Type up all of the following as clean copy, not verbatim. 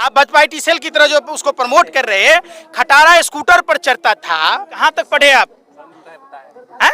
आप भाजपा टीसीएल की तरह जो उसको प्रमोट कर रहे हैं, खटारा स्कूटर पर चढ़ता था, कहाँ तक पढ़े आप? हैं?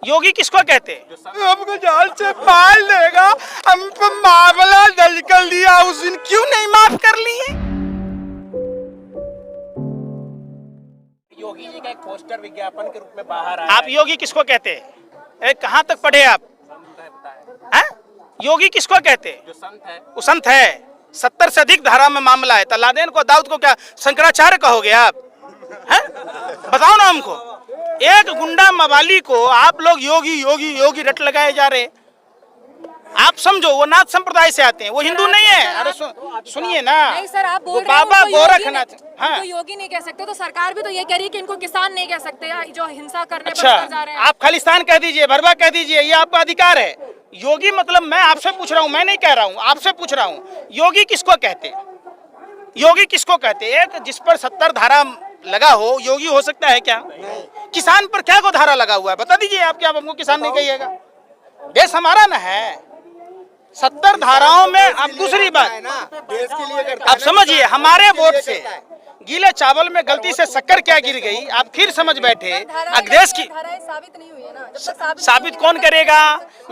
योगी किसको कहते हैं? हमको जाल से पाल देगा, हम पे मामला दर्ज कर लिया, उस दिन क्यों नहीं माफ कर लिए? योगी जी का एक पोस्टर विज्ञापन के रूप में बाहर आया। आप योगी किसको कहते हैं? कहाँ तक पढ़े आप? हैं? योगी किसको कहते हैं? जो संत है वो संत है। 70 से अधिक धारा में मामला है। तो लादेन को, दाऊद को क्या शंकराचार्य कहोगे आप? हैं? बताओ ना हमको। एक गुंडा मवाली को आप लोग योगी योगी योगी रट लगाए जा रहे। आप समझो वो नाथ संप्रदाय से आते हैं, वो हिंदू नहीं है। अरे सुनिए ना, नहीं सर, आप बोल वो रहे हैं बाबा गोरखनाथ। हाँ, योगी नहीं कह सकते, तो सरकार भी तो ये कह रही है कि इनको किसान नहीं कह सकते जो हिंसा करने अच्छा, पर जा रहे हैं। आप खालिस्तान कह दीजिए, भरवा कह दीजिए, ये आपका अधिकार है। योगी मतलब मैं आपसे पूछ रहा हूँ, मैं नहीं कह रहा हूँ, आपसे पूछ रहा हूँ, योगी किसको कहते हैं? योगी किसको कहते हैं? एक जिस पर 70 धारा लगा हो योगी हो सकता है क्या? किसान पर क्या को धारा लगा हुआ है बता दीजिए आप। क्या हमको किसान नहीं कहिएगा? देश हमारा ना है। 70 धाराओं में अब दूसरी बात, देश के लिए करता आप समझिए, हमारे वोट से गीले चावल में गलती से शक्कर क्या गिर गई, आप फिर समझ बैठे। देश की धाराएं साबित नहीं हुई है ना, जब तक साबित कौन करेगा?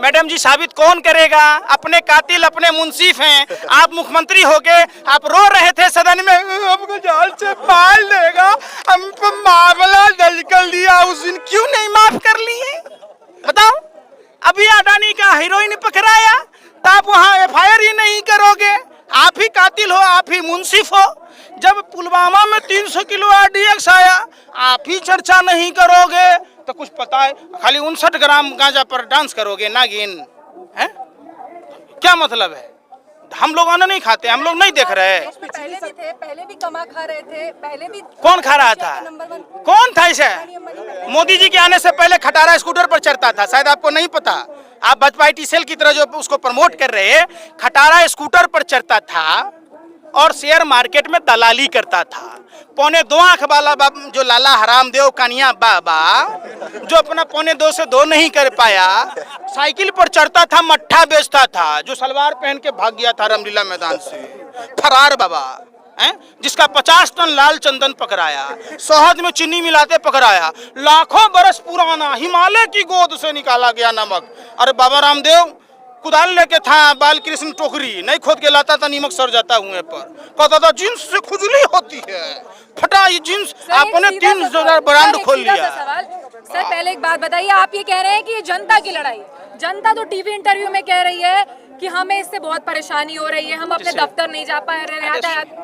मैडम जी, साबित कौन करेगा? अपने कातिल अपने मुंसिफ हैं। आप मुख्यमंत्री हो गए, आप रो रहे थे सदन में, हमको जाल से पाल देगा, हम पे मामला दर्ज कर लिया, उस दिन क्यों नहीं माफ कर लिए? बताओ। अभी अडानी का हीरोइन पकड़ाया तो आप वहाँ एफआईआर ही नहीं करोगे। आप ही कातिल हो, आप ही मुंसिफ हो। जब पुलवामा में 300 किलो आरडीएक्स आया, आप ही चर्चा नहीं करोगे तो कुछ पता है? खाली 59 ग्राम गांजा पर डांस करोगे नागिन, हैं? क्या मतलब है? हम लोग अन्न नहीं खाते, हम लोग नहीं देख रहे। पहले भी थे, पहले भी कमा खा रहे थे, पहले भी कौन खा रहा था? कौन था इसे? मोदी जी के आने से पहले खटारा स्कूटर पर चढ़ता था, शायद आपको नहीं पता। आप भाजपा टीसीएल की तरह जो उसको प्रमोट कर रहे हैं, खटारा स्कूटर पर चढ़ता था और शेयर मार्केट में दलाली करता था। 2.25 आंख वाला जो लाला हरामदेव कानिया बाबा, जो अपना 2.25 से 2 नहीं कर पाया, साइकिल पर चढ़ता था, मट्ठा बेचता था, जो सलवार पहन के भाग गया था रामलीला मैदान से, फरार बाबा हैं, जिसका 50 टन लाल चंदन पकड़ाया, शहद में चीनी मिलाते पकड़ाया, लाखों बरस पुराना हिमालय की गोद से निकाला गया नमक। अरे बाबा रामदेव कुदाल लेके था, बाल कृष्ण टोकरी नहीं खोद के लाता था, नीमक सर जाता हुए पर, कहता था जींस से खुजली होती है, फटा ये जींस। आपने 3,000 ब्रांड खोल लिया। सर पहले एक बात बताइए, आप ये कह रहे हैं कि ये जनता की लड़ाई, जनता तो टीवी इंटरव्यू में कह रही है कि हमें इससे बहुत परेशानी हो रही है, हम अपने दफ्तर नहीं जा पा रहे हैं।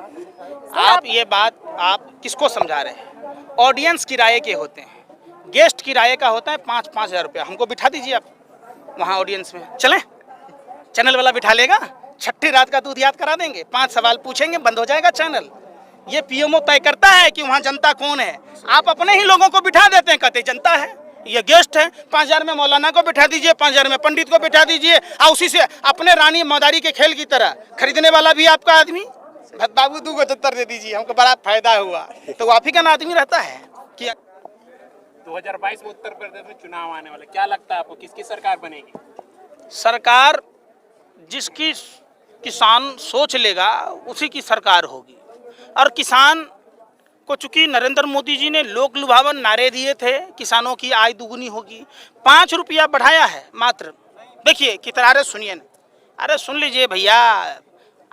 आप ये बात आप किसको समझा रहे हैं? ऑडियंस किराए के होते हैं, गेस्ट किराए का होता है 5-5 हज़ार रुपया। हमको बिठा दीजिए आप वहाँ ऑडियंस में, चलें? चैनल वाला बिठा लेगा, छठी रात का दूध याद करा देंगे, 5 सवाल पूछेंगे, बंद हो जाएगा चैनल। ये पीएमओ तय करता है कि वहाँ जनता कौन है। आप अपने ही लोगों को बिठा देते हैं, कहते जनता है, ये गेस्ट है। 5,000 में मौलाना को बिठा दीजिए, 5,000 में पंडित को बिठा दीजिए, और उसी से अपने रानी मदारी के खेल की तरह खरीदने वाला भी आपका आदमी। बाबू 2 दे दीजिए, हमको बड़ा फायदा हुआ, तो वो आप ही का आदमी रहता है कि 2022 में उत्तर प्रदेश में चुनाव आने वाले, क्या लगता है आपको किसकी सरकार बनेगी? सरकार जिसकी किसान सोच लेगा उसी की सरकार होगी। और किसान को चूंकि नरेंद्र मोदी जी ने लोक लुभावन नारे दिए थे, किसानों की आय दुगुनी होगी, 5 रुपया बढ़ाया है मात्र। देखिए कितना, अरे सुनिए ना, अरे सुन लीजिए भैया,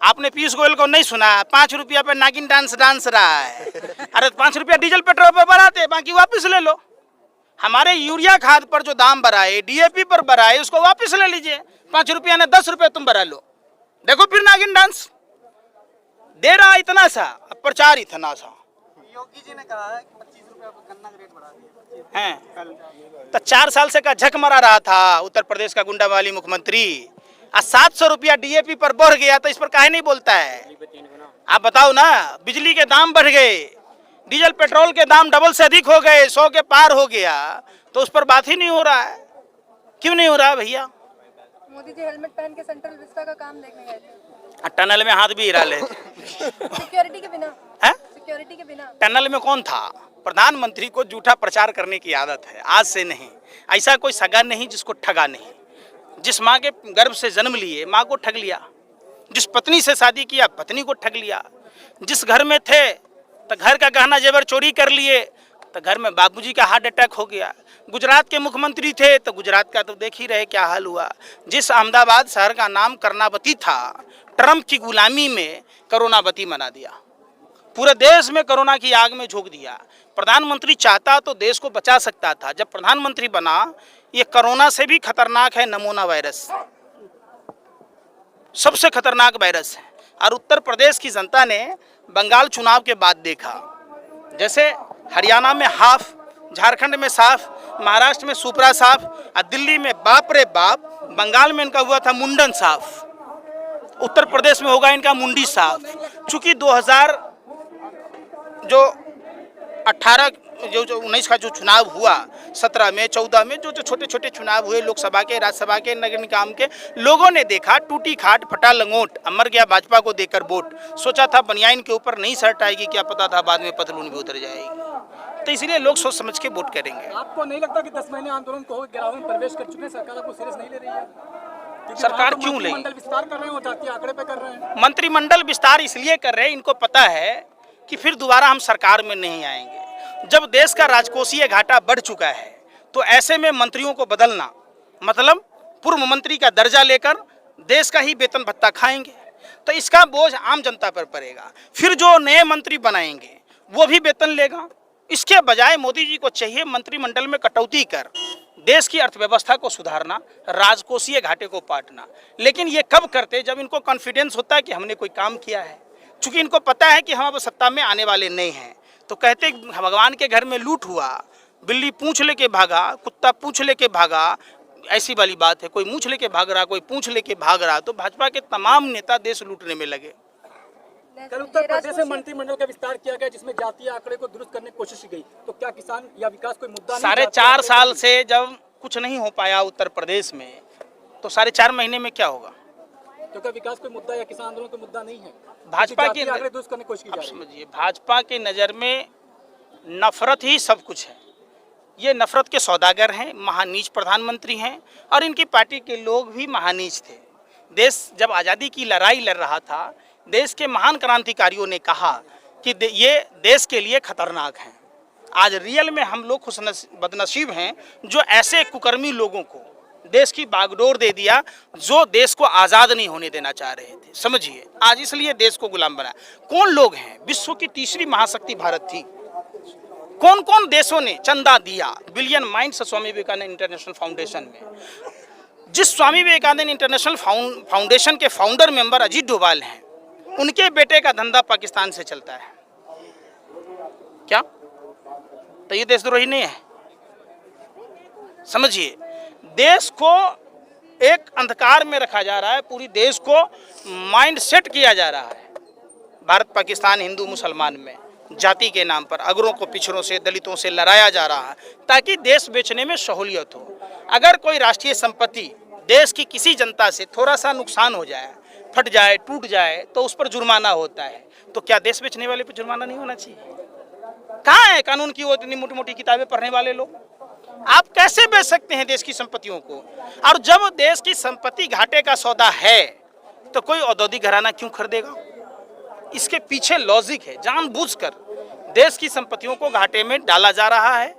आपने पीयूष गोयल को नहीं सुना? 5 रुपया पे नागिन डांस रहा है। अरे 5 रुपया डीजल पेट्रोल पर बढ़ाते, बाकी वापस ले लो। हमारे यूरिया खाद पर जो दाम बढ़ाए, डीएपी पर बढ़ाए, उसको वापस ले लीजिए। 5 रुपया ने 10 रुपये तुम बढ़ा लो, देखो फिर नागिन डांस। दे रहा इतना सा, अब प्रचार इतना सा। योगी जी ने कहा है कि 25 रुपया गन्ना का रेट बढ़ा दिया हैं, तो 4 साल से का झक मरा रहा था उत्तर प्रदेश का गुंडा वाली मुख्यमंत्री, और 700 रुपया डीएपी पर बढ़ गया, तो इस पर काहे नहीं बोलता है? आप बताओ ना, बिजली के दाम बढ़ गए, डीजल पेट्रोल के दाम डबल से अधिक हो गए, 100 के पार हो गया, तो उस पर बात ही नहीं हो रहा है। क्यों नहीं हो रहा है भैया? मोदी जी हेलमेट पहन के सेंट्रल विस्टा का काम देखने गए थे, टनल में हाथ भी हिला ले। सिक्योरिटी के बिना। है? सिक्योरिटी के बिना टनल में कौन था? प्रधानमंत्री को झूठा प्रचार करने की आदत है, आज से नहीं। ऐसा कोई सगा नहीं जिसको ठगा नहीं। जिस माँ के गर्भ से जन्म लिए, माँ को ठग लिया। जिस पत्नी से शादी किया, पत्नी को ठग लिया। जिस घर में थे तो घर का गहना जेवर चोरी कर लिए, तो घर में बाबूजी का हार्ट अटैक हो गया। गुजरात के मुख्यमंत्री थे तो गुजरात का तो देख ही रहे क्या हाल हुआ। जिस अहमदाबाद शहर का नाम कर्नावती था, ट्रंप की गुलामी में करोनावती बना दिया, पूरे देश में कोरोना की आग में झोंक दिया। प्रधानमंत्री चाहता तो देश को बचा सकता था। जब प्रधानमंत्री बना, ये कोरोना से भी खतरनाक है नमूना वायरस, सबसे खतरनाक वायरस है। और उत्तर प्रदेश की जनता ने बंगाल चुनाव के बाद देखा, जैसे हरियाणा में हाफ, झारखंड में साफ, महाराष्ट्र में सुपरा साफ, और दिल्ली में बाप रे बाप, बंगाल में इनका हुआ था मुंडन साफ, उत्तर प्रदेश में होगा इनका मुंडी साफ। चूंकि 2019 का जो चुनाव हुआ, 17 में 14 में जो छोटे छोटे चुनाव हुए, लोकसभा के, राज्यसभा के, नगर निगम के, लोगों ने देखा टूटी खाट फटा लंगोट, मर गया भाजपा को देकर वोट। सोचा था बनियाइन के ऊपर नहीं शर्ट आएगी, क्या पता था बाद में पतलून भी उतर जाएगी। तो इसलिए लोग सोच समझ के वोट करेंगे। आपको नहीं लगता कि 10 महीने आंदोलन को गिराव में प्रवेश कर चुके हैं, सरकार आपको सीरियस नहीं ले रही है? सरकार क्यों लेगी? मंत्रिमंडल विस्तार कर रहे हैं, जातीय आंकड़े पे कर रहे हैं। मंत्रिमंडल विस्तार इसलिए कर रहे हैं, इनको पता है कि फिर दोबारा हम सरकार में नहीं आएंगे। जब देश का राजकोषीय घाटा बढ़ चुका है तो ऐसे में मंत्रियों को बदलना मतलब पूर्व मंत्री का दर्जा लेकर देश का ही वेतन भत्ता खाएंगे, तो इसका बोझ आम जनता पर पड़ेगा। फिर जो नए मंत्री बनाएंगे वो भी वेतन लेगा। इसके बजाय मोदी जी को चाहिए मंत्रिमंडल में कटौती कर देश की अर्थव्यवस्था को सुधारना, राजकोषीय घाटे को पाटना। लेकिन ये कब करते? जब इनको कॉन्फिडेंस होता है कि हमने कोई काम किया है। चूंकि इनको पता है कि हम अब सत्ता में आने वाले नहीं हैं, तो कहते भगवान के घर में लूट हुआ, बिल्ली पूंछ लेके भागा, कुत्ता पूंछ लेके भागा, ऐसी वाली बात है। कोई मूंछ लेके भाग रहा, कोई पूंछ लेके भाग रहा, तो भाजपा के तमाम नेता देश लूटने में लगे। कल उत्तर प्रदेश में मंत्रिमंडल का विस्तार किया गया, जिसमें जातीय आंकड़े को दुरुस्त करने की कोशिश की गई, तो क्या किसान या विकास कोई मुद्दा नहीं? 4.5 साल से जब कुछ नहीं हो पाया उत्तर प्रदेश में, तो 4.5 महीने में क्या होगा? क्योंकि विकास कोई मुद्दा या किसान आंदोलन कोई मुद्दा नहीं है। भाजपा की आंकड़े दुरुस्त करने की कोशिश की जा रही है। समझिए, भाजपा की नज़र में नफरत ही सब कुछ है। ये नफरत के सौदागर हैं, महानीच प्रधानमंत्री हैं, और इनकी पार्टी के लोग भी महानीच थे। देश जब आज़ादी की लड़ाई लड़ रहा था, देश के महान क्रांतिकारियों ने कहा कि ये देश के लिए खतरनाक हैं। आज रियल में हम लोग बदनसीब हैं जो ऐसे कुकर्मी लोगों को देश की बागडोर दे दिया, जो देश को आज़ाद नहीं होने देना चाह रहे थे। समझिए, आज इसलिए देश को गुलाम बनाया। कौन लोग हैं? विश्व की तीसरी महाशक्ति भारत थी। कौन कौन देशों ने चंदा दिया? Billion minds Swami Vivekananda international foundation में। जिस स्वामी विवेकानंद इंटरनेशनल फाउंडेशन के फाउंडर मेंबर अजीत डोभाल हैं, उनके बेटे का धंधा पाकिस्तान से चलता है। क्या? तो ये देशद्रोही नहीं है? समझिए, देश को एक अंधकार में रखा जा रहा है, पूरी देश को माइंड सेट किया जा रहा है भारत पाकिस्तान हिंदू मुसलमान में, जाति के नाम पर अगरों को पिछड़ों से, दलितों से लड़ाया जा रहा है ताकि देश बेचने में सहूलियत हो। अगर कोई राष्ट्रीय संपत्ति देश की किसी जनता से थोड़ा सा नुकसान हो जाए, फट जाए, टूट जाए, तो उस पर जुर्माना होता है। तो क्या देश बेचने वाले पर जुर्माना नहीं होना चाहिए? कहाँ है कानून की वो इतनी मोटी मोटी किताबें पढ़ने वाले लोग? आप कैसे बेच सकते हैं देश की संपत्तियों को? और जब देश की संपत्ति घाटे का सौदा है तो कोई औद्योगिक घराना क्यों खरीदेगा? इसके पीछे लॉजिक है। जानबूझकर देश की संपत्तियों को घाटे में डाला जा रहा है।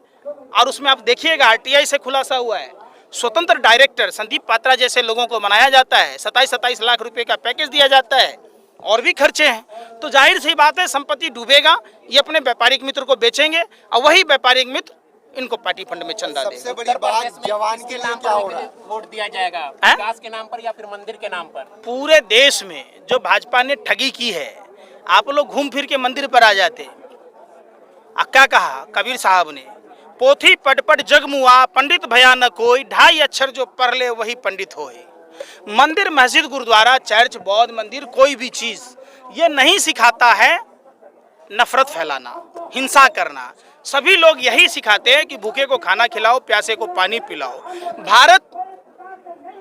और उसमें आप देखिएगा, आरटीआई से खुलासा हुआ है, स्वतंत्र डायरेक्टर संदीप पात्रा जैसे लोगों को बनाया जाता है, 27 लाख रुपए का पैकेज दिया जाता है, और भी खर्चे हैं। तो जाहिर सी बात है, संपत्ति डूबेगा, ये अपने व्यापारिक मित्र को बेचेंगे, और वही व्यापारिक मित्र इनको पार्टी फंड में चंदा देंगे। सबसे बड़ी बात, जवान के नाम पर वोट दिया जाएगा, विकास के नाम पर या फिर मंदिर के नाम पर? पूरे देश में जो भाजपा ने ठगी की है, आप लोग घूम फिर के मंदिर पर आ जाते। क्या कहा कबीर साहब ने? पोथी पढ़ पढ़ जग मुआ, पंडित भया न कोई, 2.5 अक्षर जो पढ़ ले वही पंडित होए। मंदिर, मस्जिद, गुरुद्वारा, चर्च, बौद्ध मंदिर, कोई भी चीज ये नहीं सिखाता है नफरत फैलाना, हिंसा करना। सभी लोग यही सिखाते हैं कि भूखे को खाना खिलाओ, प्यासे को पानी पिलाओ। भारत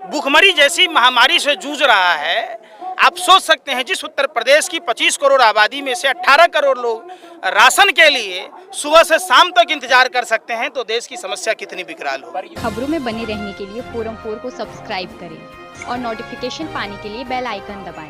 भूखमरी जैसी महामारी से जूझ रहा है। आप सोच सकते हैं, जिस उत्तर प्रदेश की 25 करोड़ आबादी में से 18 करोड़ लोग राशन के लिए सुबह से शाम तक इंतजार कर सकते हैं, तो देश की समस्या कितनी विकराल हो। खबरों में बने रहने के लिए फोरम 4 को सब्सक्राइब करें और नोटिफिकेशन पाने के लिए बेल आइकन दबाएं।